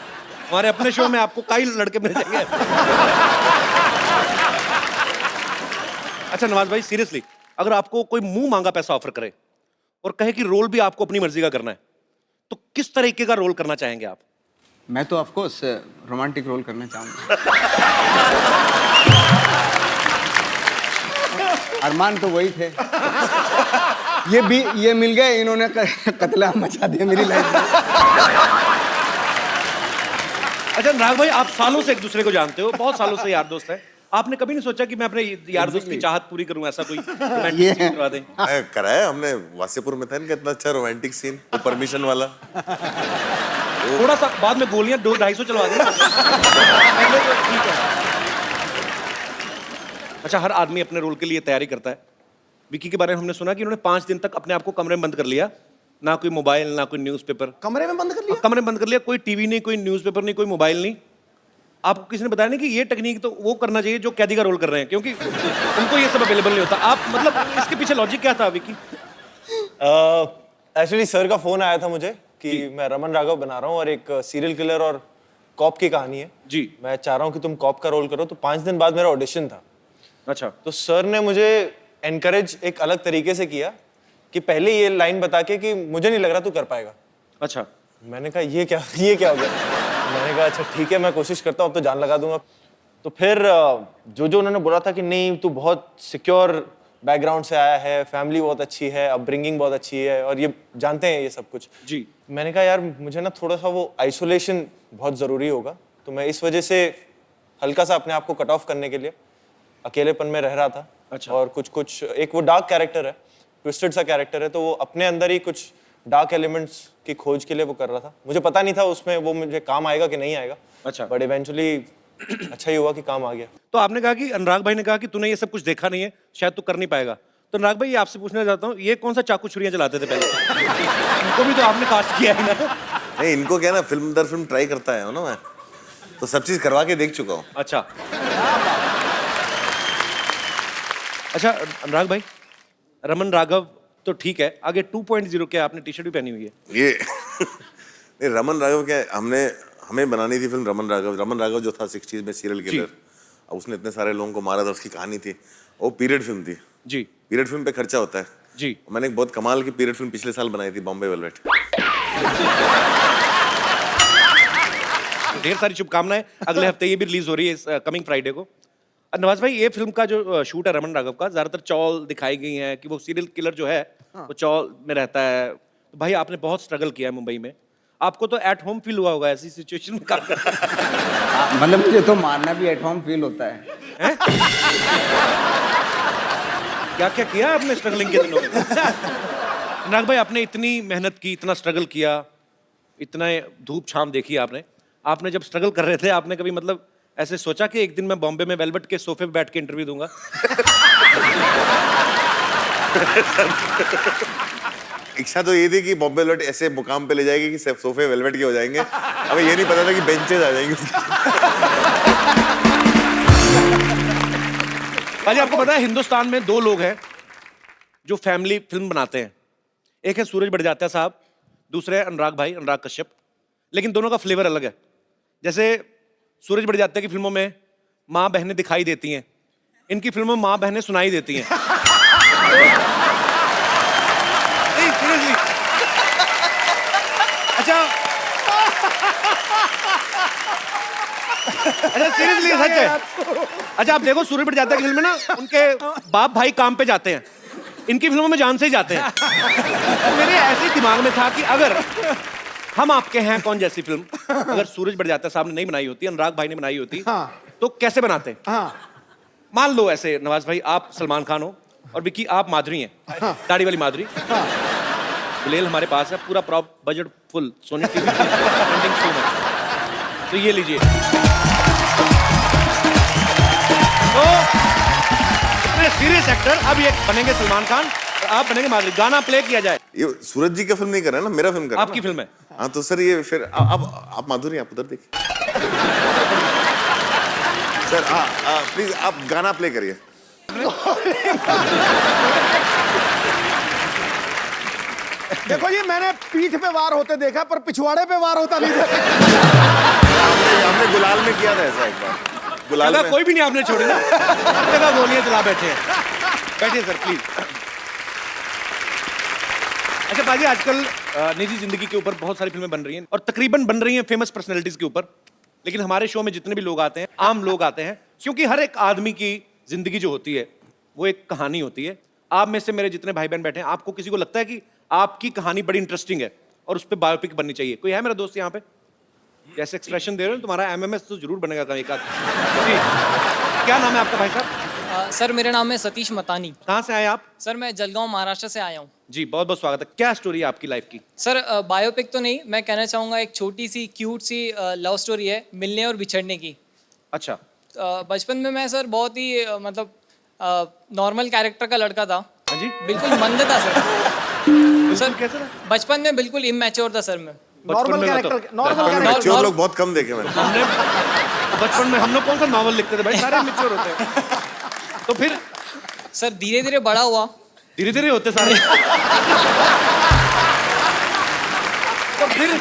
हमारे अपने शो में आपको कई लड़के मिल जाएंगे। अच्छा नवाज भाई सीरियसली, अगर आपको कोई मुंह मांगा पैसा ऑफर करे और कहे कि रोल भी आपको अपनी मर्जी का करना है, तो किस तरीके का रोल करना चाहेंगे आप? मैं तो ऑफ कोर्स रोमांटिक रोल करना चाहूंगा। अरमान तो वही थे, ये मिल गए, इन्होंने कत्लेआम मचा दिया मेरी लाइफ में। अच्छा अनुराग भाई, आप सालों से एक दूसरे को जानते हो, बहुत सालों से यार दोस्त है, आपने कभी नहीं सोचा कि मैं अपने यार दोस्त की चाहत पूरी करूं, ऐसा कोई रोमांटिक सीन करवा दें? कराया हमने, वासेपुर में था इनका इतना अच्छा रोमांटिक सीन, वो परमिशन वाला। थोड़ा सा बाद में गोलियां 200-250 चलवा दें। ठीक है। अच्छा हर आदमी अपने रोल के लिए तैयारी करता है। विकी के बारे में हमने सुना कि उन्होंने 5 दिन तक अपने आप को कमरे में बंद कर लिया, ना कोई मोबाइल ना कोई न्यूज़पेपर। कमरे में बंद कर लिया? कमरे में बंद कर लिया, कोई टीवी नहीं, कोई न्यूज़पेपर नहीं, कोई मोबाइल नहीं। आपको किसी ने बताया नहीं कि ये टेक्निक तो वो करना चाहिए जो कैदी का रोल कर रहे हैं, क्योंकि उनको ये सब अवेलेबल नहीं होता। आप मतलब इसके पीछे लॉजिक क्या था विकी? एक्चुअली सर का फोन आया था मुझे कि मैं रमन राघव बना रहा हूँ और एक सीरियल किलर और कॉप की कहानी है जी, मैं चाह रहा हूँ कि तुम कॉप का रोल करो। तो 5 दिन बाद मेरा ऑडिशन था। अच्छा। तो सर ने मुझे एनकरेज एक अलग तरीके से किया कि पहले ये लाइन बता के कि मुझे नहीं लग रहा तू कर पाएगा। अच्छा। मैंने कहा ये क्या हो गया? मैंने कहा अच्छा ठीक है, मैं कोशिश करता हूँ, अब तो जान लगा दूंगा। तो फिर जो उन्होंने बोला था कि नहीं तू बहुत सिक्योर बैकग्राउंड से आया है, फैमिली बहुत अच्छी है, अपब्रिंगिंग बहुत अच्छी है और ये जानते हैं ये सब कुछ जी। मैंने कहा यार मुझे ना थोड़ा सा वो आइसोलेशन बहुत ज़रूरी होगा, तो मैं इस वजह से हल्का सा अपने आप को कट ऑफ करने के लिए अकेलेपन में रह रहा था। अच्छा। और कुछ एक वो डार्क कैरेक्टर है, ट्विस्टेड सा कैरेक्टर है, तो वो अपने अंदर ही कुछ डार्क एलिमेंट्स की खोज के लिए वो कर रहा था। मुझे पता नहीं था उसमें वो मुझे काम आएगा कि नहीं आएगा। अच्छा। बट इवेंचुअली अच्छा ही हुआ कि काम आ गया। तो आपने कहा कि अनुराग भाई ने कहा कि तूने ये सब कुछ देखा नहीं है, शायद तू कर नहीं पाएगा। तो अनुराग भाई, आपसे पूछना चाहता हूँ, ये कौन सा चाकू छुरियां चलाते थे पहले? इनको भी तो आपने कास्ट किया है ना? नहीं, इनको क्या ना, फिल्म दर फिल्म ट्राई करता है ना मैं, तो सब चीज करवा के देख चुका हूँ। अच्छा। अच्छा अनुराग भाई, रमन राघव तो ठीक है, आगे 2.0 क्या आपने टी शर्ट भी पहनी हुई है? ये नहीं, रमन राघव क्या है, हमें बनानी थी फिल्म रमन राघव जो था 60s में सीरियल किलर। अब उसने इतने सारे लोगों को मारा था, उसकी कहानी थी, वो पीरियड फिल्म थी जी। पीरियड फिल्म पे खर्चा होता है जी। मैंने एक बहुत कमाल की पीरियड फिल्म पिछले साल बनाई थी, बॉम्बे वेलवेट। ढेर सारी शुभकामनाएं, अगले हफ्ते ये भी रिलीज हो रही है कमिंग फ्राइडे को। नवाज भाई, ये फिल्म का जो शूट है रमन राघव का, ज्यादातर चौल दिखाई गई है कि वो सीरियल किलर जो है वो चौल में रहता है। तो भाई आपने बहुत स्ट्रगल किया है मुंबई में, आपको तो एट होम फील हुआ होगा ऐसी सिचुएशन में काम करना। मतलब मुझे तो मारना भी एट होम फील होता है। क्या क्या किया आपने स्ट्रगलिंग के दिनों में? अनुराग भाई, आपने इतनी मेहनत की, इतना स्ट्रगल किया, इतना धूप छाम देखी आपने जब स्ट्रगल कर रहे थे, आपने कभी मतलब ऐसे सोचा कि एक दिन मैं बॉम्बे में वेलवेट के सोफे पे बैठ के इंटरव्यू दूंगा? इच्छा तो ये थी कि बॉम्बे वेलवेट ऐसे मुकाम पे ले जाएगी कि सिर्फ सोफे वेलवेट के हो जाएंगे। हमें ये नहीं पता था कि बेंचेस आ जाएंगे उसके। भाई आपको पता है हिंदुस्तान में 2 लोग हैं जो फैमिली फिल्म बनाते हैं, एक है सूरज बड़जात्या साहब, दूसरे है अनुराग कश्यप। लेकिन दोनों का फ्लेवर अलग है। जैसे सूरज बड़जात्या की फिल्मों में माँ बहनें दिखाई देती हैं, इनकी फिल्मों में माँ बहनें सुनाई देती हैं। नहीं सीरियसली, अच्छा सीरियसली सच है। अच्छा आप देखो, सूरज बड़जात्या की फिल्म में ना उनके बाप भाई काम पे जाते हैं, इनकी फिल्मों में जान से ही जाते हैं। तो मेरे ऐसे दिमाग में था कि अगर हम आपके हैं कौन जैसी फिल्म अगर सूरज बड़जात्या साहब ने नहीं बनाई होती, अनुराग भाई ने बनाई होती, तो कैसे बनाते? मान लो ऐसे नवाज भाई आप सलमान खान हो और विक्की आप माधुरी हैं, दाढ़ी वाली माधुरी। गुलेल हमारे पास है, पूरा prop budget full, Sony TV trending show में। तो ये लीजिए, तो इतने सीरियस एक्टर अब ये बनेंगे सलमान खान और आप बनेंगे माधुरी। गाना प्ले किया जाए। ये सूरज जी का फिल्म नहीं कर रहा है ना, मेरा फिल्म कर रहा है। आपकी फिल्म है। हाँ तो सर ये फिर आप माधुरी, आप उधर देखिए। सर प्लीज आप गाना प्ले करिए। देखो जी, मैंने पीठ पे वार होते देखा पर पिछवाड़े पे वार होता नहीं देखा। हमने गुलाल में किया था ऐसा एक बार। गुलाल में कोई भी नहीं आपने छोड़ी ना, हर जगह गोलियां चला बैठे हैं। बैठिए सर प्लीज। अच्छा बाजी, आजकल निजी जिंदगी के ऊपर बहुत सारी फिल्में बन रही हैं और तकरीबन बन रही हैं फेमस पर्सनैलिटीज के ऊपर। लेकिन हमारे शो में जितने भी लोग आते हैं, आम लोग आते हैं, क्योंकि हर एक आदमी की जिंदगी जो होती है वो एक कहानी होती है। आप में से मेरे जितने भाई बहन बैठे हैं, आपको किसी को लगता है कि आपकी कहानी बड़ी इंटरेस्टिंग है और उस पर बायोपिक बननी चाहिए? कोई है मेरा दोस्त यहाँ पे? जैसे एक्सप्रेशन दे रहे हो, तुम्हारा एमएमएस तो जरूर बनेगा कहीं का। क्या नाम है आपका भाई साहब? सर मेरा नाम है सतीश मतानी। कहाँ से आए आप? सर मैं जलगांव महाराष्ट्र से आया हूँ। जी बहुत बहुत स्वागत है। क्या स्टोरी है आपकी लाइफ की? सर बायोपिक तो नहीं, मैं कहना चाहूँगा एक छोटी सी क्यूट सी लव स्टोरी है, मिलने और बिछड़ने की। अच्छा। बचपन में मैं सर बहुत ही मतलब नॉर्मल कैरेक्टर का लड़का था। हाँ जी। बिल्कुल मंद था सर। सर कैसे था? बचपन में बिल्कुल इमेच्योर था सर मैं। नॉर्मल कैरेक्टर, नॉर्मल मैच्योर लोग बहुत कम देखे मैंने। हमने बचपन में हम लोग कौन सा नॉवल लिखते थे भाई, सारे मैच्योर होते हैं। तो फिर सर धीरे धीरे बड़ा हुआ। धीरे धीरे होते सारे। तो फिर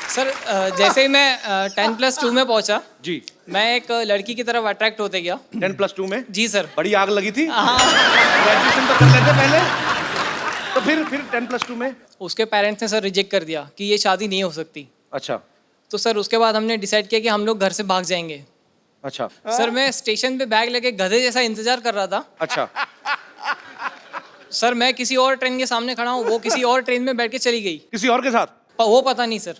सर जैसे ही मैं 10+2 में पहुंचा जी, मैं एक लड़की की तरफ अट्रैक्ट होते गया। 10+2 में? जी सर। बड़ी आग लगी थी। हाँ। ग्रेजुएशन तो कर लेते पहले, तो फिर 10+2 में उसके पेरेंट्स ने सर रिजेक्ट कर दिया कि ये शादी नहीं हो सकती। अच्छा। तो सर उसके बाद हमने डिसाइड किया कि हम लोग घर से भाग जाएंगे। अच्छा। सर मैं स्टेशन पे बैग लेके गधे जैसा इंतजार कर रहा था। अच्छा। सर मैं किसी और ट्रेन के सामने खड़ा हूँ, वो किसी और ट्रेन में बैठ के चली गई। किसी और के साथ? वो पता नहीं सर।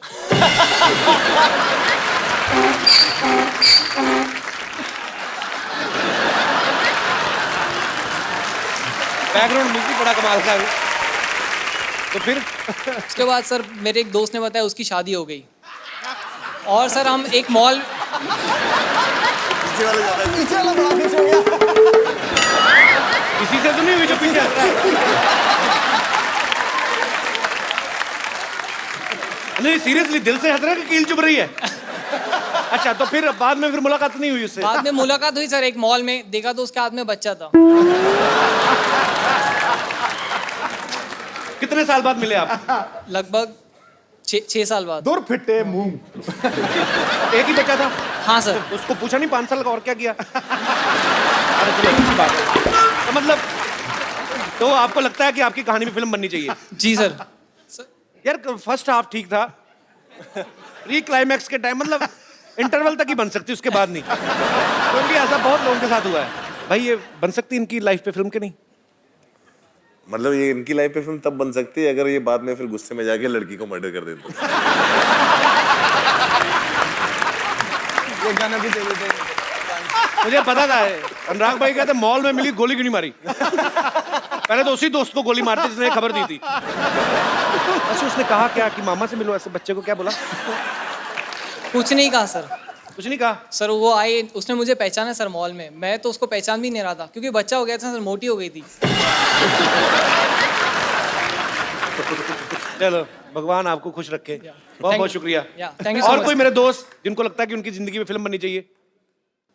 बैकग्राउंड म्यूजिक बड़ा कमाल का है। तो फिर उसके बाद सर मेरे एक दोस्त ने बताया उसकी शादी हो गई। और सर हम एक मॉल पीछे वाला बड़ा खुश हो गया। इसी से तो नहीं हुई जो पीछे हंस रहा है। नहीं सीरियसली दिल से हंस रहा है कि कील चुभ रही है? अच्छा तो फिर बाद में फिर मुलाकात नहीं हुई उससे? बाद में मुलाकात हुई सर, एक मॉल में देखा तो उसके हाथ में बच्चा था। कितने साल बाद मिले आप? लगभग 6 साल बाद। दूर फिटे मुंह। एक ही बच्चा था? हाँ सर। उसको पूछा नहीं 5 साल का और क्या किया? अरे चलो अच्छी बात है। तो मतलब तो आपको लगता है कि आपकी कहानी में फिल्म बननी चाहिए? जी सर। यार फर्स्ट हाफ ठीक था, री क्लाइमैक्स के टाइम मतलब इंटरवल तक ही बन सकती, उसके बाद नहीं, क्योंकि ऐसा बहुत लोगों के साथ हुआ है। भाई ये बन सकती इनकी लाइफ पे फिल्म के नहीं? मतलब ये इनकी लाइफ पे फिल्म तब बन सकती है अगर ये बाद में फिर गुस्से में जाके लड़की को मर्डर कर देते। ये गाना भी दे देते। मुझे पता था अनुराग भाई कहते मॉल में मिली गोली क्यों नहीं मारी। पहले तो उसी दोस्त को गोली मारती जिसने खबर दी थी। अच्छा उसने कहा क्या कि मामा से मिलो, ऐसे बच्चे को क्या बोला? कुछ नहीं कहा सर। कुछ नहीं कहा सर? वो आई, उसने मुझे पहचाना सर मॉल में, मैं तो उसको पहचान भी नहीं रहा था क्योंकि बच्चा हो गया था सर, मोटी हो गई थी। चलो भगवान आपको खुश रखे। बहुत बहुत शुक्रिया। थैंक यू सो और मच। कोई मेरे दोस्त जिनको लगता है कि उनकी जिंदगी में फिल्म बननी चाहिए?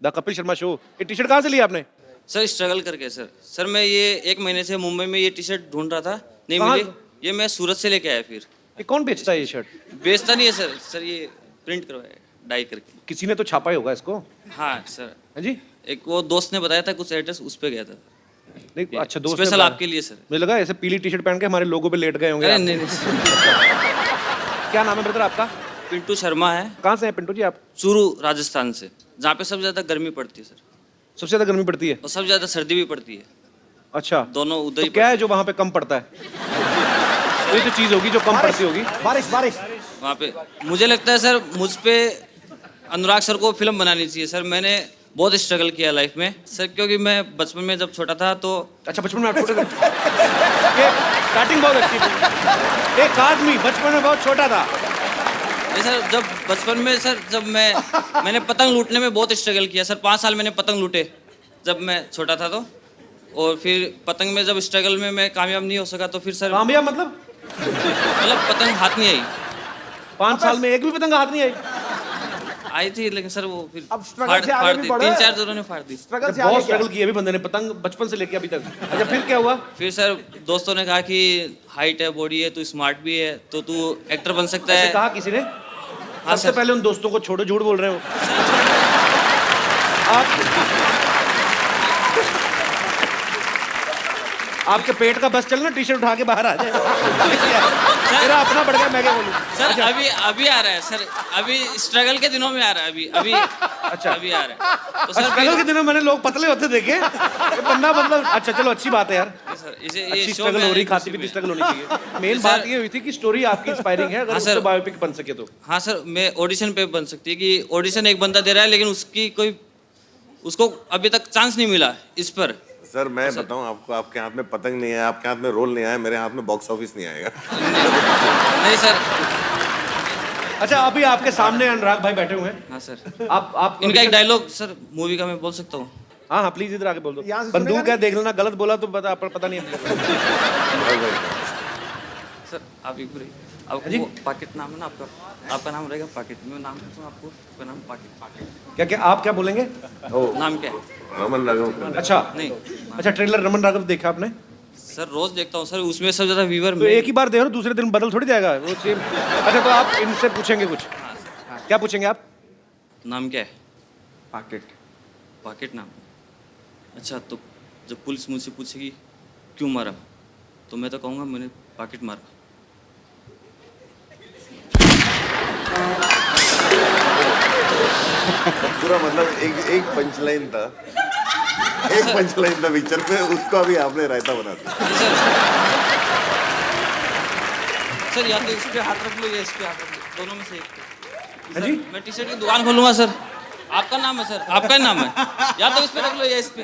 The Kapil Sharma show. ये टी शर्ट कहाँ से लिया आपने? सर स्ट्रगल करके सर मैं ये 1 महीने से मुंबई में ये टी शर्ट ढूंढ रहा था, नहीं कहाँ? मिली। ये मैं सूरत से लेके आया। फिर ये कौन बेचता है ये शर्ट? बेचता नहीं है सर ये प्रिंट करवाया डाई करके। किसी ने तो छापा ही होगा इसको। हाँ सर। हाँ जी। एक वो दोस्त ने बताया था कुछ एड्रेस, उस पे गया था। नहीं अच्छा दोस्त ने स्पेशल बताया। आपके लिए सर। मुझे लगा ऐसे पीली टी शर्ट पहन के हमारे लोगों पे लेट गए होंगे अरे आप। नहीं नहीं। क्या नाम है ब्रदर आपका? पिंटू शर्मा है। कहाँ से हैं पिंटू जी आप? चूरू राजस्थान से, जहाँ पे सबसे ज्यादा गर्मी पड़ती है सर। सबसे ज्यादा गर्मी पड़ती है और सबसे ज्यादा सर्दी भी पड़ती है। अच्छा दोनों उधर तो क्या है जो वहाँ पे कम पड़ता है? ये तो चीज होगी जो कम पड़ती होगी। बारिश बारिश। वहाँ पे मुझे लगता है सर मुझ पे अनुराग सर को फिल्म बनानी चाहिए सर। मैंने बहुत स्ट्रगल किया लाइफ में सर, क्योंकि मैं बचपन में जब छोटा था तो। अच्छा बचपन में आप छोटे थे? ये स्टार्टिंग बहुत अच्छी थी। एक आदमी बचपन में बहुत छोटा था। नहीं सर, जब बचपन में सर जब मैंने पतंग लूटने में बहुत स्ट्रगल किया सर। 5 साल मैंने पतंग लूटे जब मैं छोटा था तो। और फिर पतंग में जब स्ट्रगल में मैं कामयाब नहीं हो सका तो फिर सर। कामयाब मतलब पतंग हाथ नहीं आई। 5 साल में एक भी पतंग हाथ नहीं आई थी, लेकिन सर वो फिर अब स्ट्रगल से आगे भी बढ़े। 3-4 जोरों ने फाड़ दी। स्ट्रगल से बहुत आगे क्या? स्ट्रगल किया अभी बंदे ने पतंग बचपन से लेके अभी तक। अच्छा फिर क्या हुआ? फिर सर दोस्तों ने कहा कि हाइट है, बॉडी है, तू स्मार्ट भी है, तो तू एक्टर बन सकता ऐसे है। कहा किसी ने? हाँ सबसे सर। पहले उन दोस्तों को छोड़ो, झूठ बोल रहे हो आपके पेट का बस चलना, टी शर्ट उठा के बाहर आ जाए। मेरा अपना बढ़ गया, मैं क्या बोलूं? सर अभी आ रहा है सर, अभी स्ट्रगल के दिनों में आ रहा है। अभी अच्छा अभी आ रहा है तो सर। स्ट्रगल के दिनों मैंने लोग पतले होते देखे, ये बंदा मतलब अच्छा चलो अच्छी बात है यार। सर इसे अच्छी ये स्ट्रगल हो रही, खाती पीती स्ट्रगल होनी चाहिए। मेन बात ये हुई थी कि स्टोरी आपकी इंस्पायरिंग है, अगर उससे बायोपिक बन सके तो। हाँ सर, मैं ऑडिशन पे बन सकती है कि ऑडिशन एक बंदा दे रहा है लेकिन उसको अभी तक चांस नहीं मिला इस पर। सर मैं बताऊं आपको, आपके हाथ में पतंग नहीं है, आपके हाथ में रोल नहीं आया, मेरे हाथ में बॉक्स ऑफिस नहीं आएगा। नहीं सर। अच्छा अभी आपके सामने अनुराग भाई बैठे हुए हैं। हाँ सर। आप इनका एक डायलॉग सर मूवी का मैं बोल सकता हूँ? हाँ हाँ प्लीज इधर आके बोल दो। यहाँ से बंदूक है, देख लेना, गलत बोला तो पता नहीं है। सर आप एक बार आपको पाकेट नाम है ना आपका नाम रहेगा पाकेट। मैं नाम कहता हूँ आपको, आपका नाम पाकेट। क्या आप क्या बोलेंगे? नाम क्या है? रमन राघव। अच्छा नहीं। अच्छा ट्रेलर रमन राघव देखा आपने? सर रोज देखता हूँ सर, उसमें सबसे ज्यादा व्यूअर तो एक ही बार देखो, दूसरे दिन बदल थोड़ी जाएगा वो सेम। अच्छा तो आप इनसे पूछेंगे कुछ? क्या पूछेंगे आप? नाम क्या है? पाकेट। पाकेट नाम। अच्छा तो जब पुलिस मुझसे पूछेगी क्यों मारा, तो मैं तो कहूँगा मैंने पाकेट मारा। पूरा मतलब एक पंचलाइन था, एक पंचलाइन था पिक्चर पे, उसको अभी आपने रायता बना दिया। सर या तो इस पे हाथ रख लो या इस पे हाथ रख लो, दोनों में से एक। हाँ जी? मैं टी शर्ट की दुकान खोलूंगा सर। आपका नाम है सर, आपका ही नाम है, या तो इस पे रख लो या इस पे।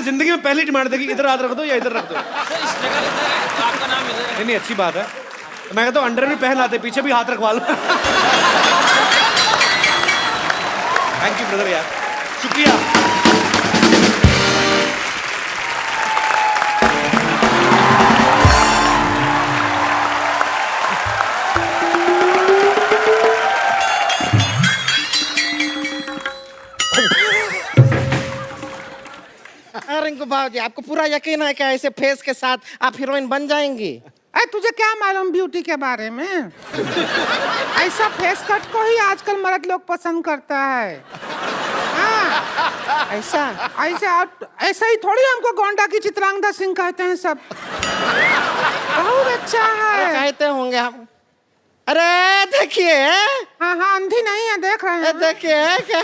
जिंदगी में पहली डिमांड थी कि इधर हाथ रख दो या इधर रख दो। आपका नाम इधर है। नहीं, अच्छी बात है। मैं कहता हूँ अंडर भी पहन लाते, पीछे भी हाथ रखवा लो। थैंक यू ब्रदर यार, शुक्रिया। रिंकू भाजी, आपको पूरा यकीन है क्या ऐसे फेस के साथ आप हीरोइन बन जाएंगी? अरे तुझे क्या मालूम ब्यूटी के बारे में? ऐसा फेस कट को ही आजकल मर्द लोग पसंद करता है। हाँ, ऐसा ऐसा ही थोड़ी हमको गोंडा की चित्रांगदा सिंह कहते हैं सब। बहुत अच्छा है। कहते होंगे हम। अरे देखिए, हाँ हाँ, अंधी नहीं है, देख रहे हैं। देखिए क्या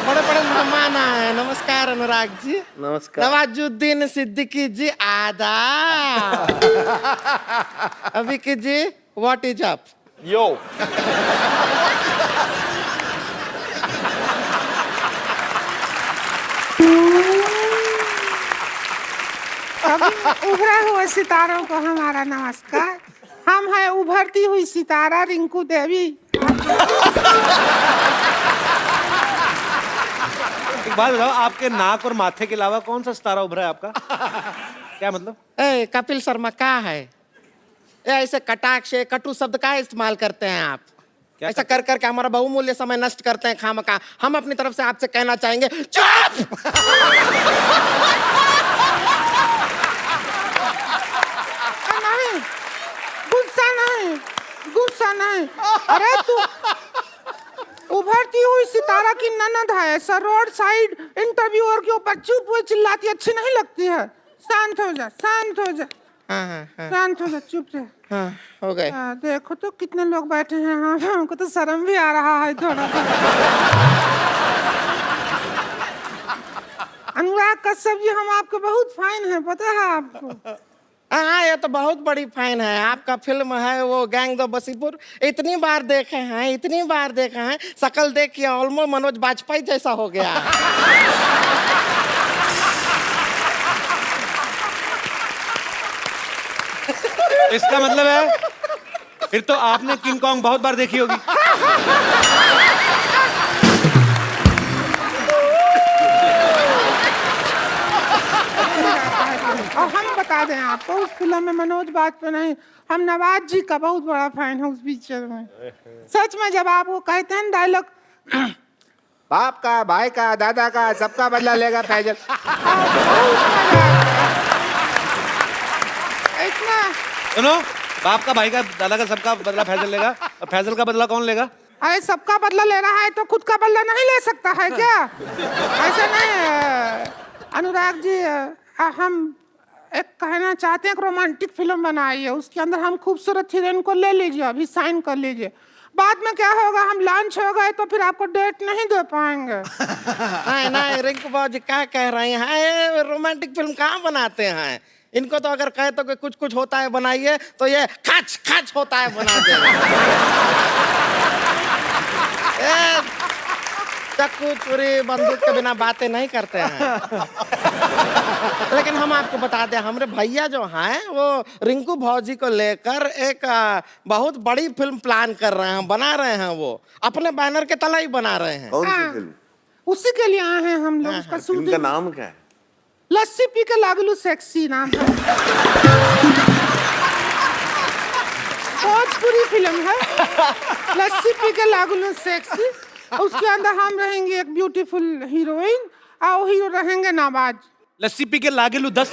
बड़े बड़े मेहमान आए। नमस्कार अनुराग जी। नमस्कार। नवाजुद्दीन सिद्दीकी जी, आदाब। अभिकी जी, व्हाट इज अप? यो। अभी उभरे हुए सितारों को हमारा नमस्कार। हम हैं उभरती हुई सितारा रिंकू देवी। एक बात बताओ, आपके नाक और माथे के अलावा कौन सा सितारा उभरा है आपका? क्या मतलब? कपिल शर्मा क्या है? ऐसे कटाक्ष कटु शब्द का इस्तेमाल करते हैं आप? ऐसा कर करके हमारा बहुमूल्य समय नष्ट करते हैं खामखा। हम अपनी तरफ से आपसे कहना चाहेंगे, चुप! नहीं, गुस्सा नहीं। अरे तू उभरती हुई सितारा की ननद है, सर रोड साइड इंटरव्यूअर के ऊपर चुप हुए चिल्लाती अच्छी नहीं लगती है। शांत हो जा। शांत हो जा, चुप रह। हाँ, हो गए। देखो तो कितने लोग बैठे हैं। हाँ, हमको तो शर्म भी आ रहा है थोड़ा। अनुराग कश्यप जी, हम आपके बहुत फैन हैं, पता है आपको? हाँ, ये तो बहुत बड़ी फैन है। आपका फिल्म है वो गैंग ऑफ वसीपुर, इतनी बार देखे हैं, शकल देख के ऑलमोस्ट मनोज बाजपेयी जैसा हो गया। इसका मतलब है फिर तो आपने किंग कॉन्ग बहुत बार देखी होगी। और हम बता दें आपको, उस फिल्म में मनोज बाजपेयी नहीं, हम नवाज जी का बहुत बड़ा फैन है उस पिक्चर में। सच में जब आप वो कहते हैं डायलॉग, बाप का, भाई का, दादा का, सबका बदला लेगा फैजल। इतना सुनो, बाप का, भाई का, दादा का, सबका बदला फैजल लेगा, और फैजल का बदला कौन लेगा? अरे सबका बदला ले रहा है तो खुद का बदला नहीं ले सकता है क्या? ऐसा नहीं अनुराग जी, हम एक कहना चाहते हैं, एक रोमांटिक फिल्म बनाई है, उसके अंदर हम खूबसूरत हीरोइन को ले लीजिए, अभी साइन कर लीजिए। बाद में क्या होगा, हम लॉन्च हो गए तो फिर आपको डेट नहीं दे पाएंगे। नहीं, रिंकू बाबू क्या कह रहे हैं? रोमांटिक फिल्म कहाँ बनाते हैं? इनको तो अगर कहे तो कि कुछ कुछ होता है बनाइए, तो ये खच खच होता है बना देंगे। चक्कू चूरी बंदूक के बिना बातें नहीं करते हैं। लेकिन हम आपको बता दें, हमारे भैया जो हैं वो रिंकू भौजी को लेकर एक बहुत बड़ी फिल्म प्लान कर रहे हैं, बना रहे हैं। वो अपने बैनर के तले ही बना रहे हैं। कौन सी फिल्म? उसी के लिए आए हैं हम लोग। उसका फिल्म का नाम क्या है? लस्सी पी के लागलू सेक्सी नाम है। भोजपुरी फिल्म है, लस्सी पी के लागलू सेक्सी। उसके अंदर हम रहेंगे एक ब्यूटीफुल हीरोइन और हीरो रहेंगे नवाज। लस्सी पी के लागेलू 10